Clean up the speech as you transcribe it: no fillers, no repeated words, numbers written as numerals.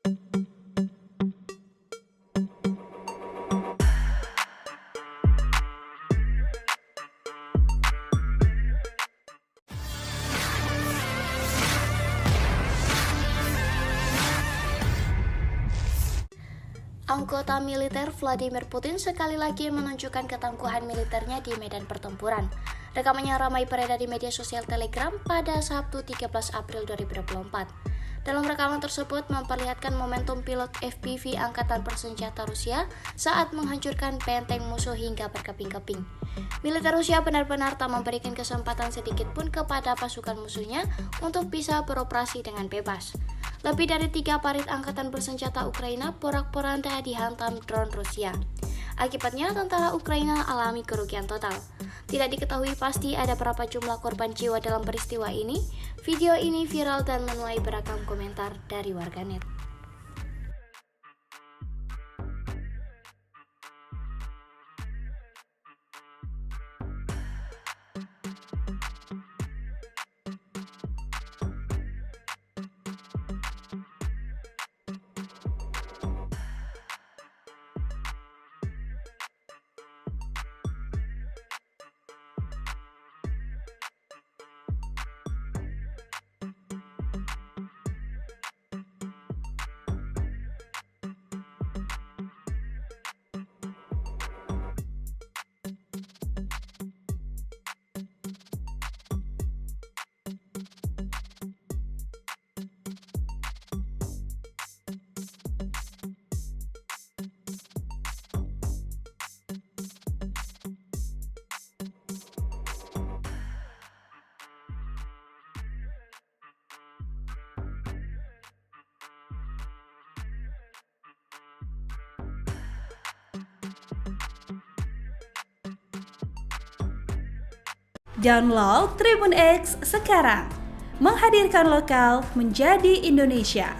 Anggota militer Vladimir Putin sekali lagi menunjukkan ketangguhan militernya di medan pertempuran. Rekamannya ramai beredar di media sosial Telegram pada Sabtu 13 April 2024. Dalam rekaman tersebut memperlihatkan momentum pilot FPV Angkatan Bersenjata Rusia saat menghancurkan benteng musuh hingga berkeping-keping. Militer Rusia benar-benar tak memberikan kesempatan sedikit pun kepada pasukan musuhnya untuk bisa beroperasi dengan bebas. Lebih dari 3 parit angkatan bersenjata Ukraina porak-poranda dihantam drone Rusia. Akibatnya tentara Ukraina alami kerugian total. Tidak diketahui pasti ada berapa jumlah korban jiwa dalam peristiwa ini. Video ini viral dan menuai beragam komentar dari warganet. Download Tribun X sekarang, menghadirkan lokal menjadi Indonesia.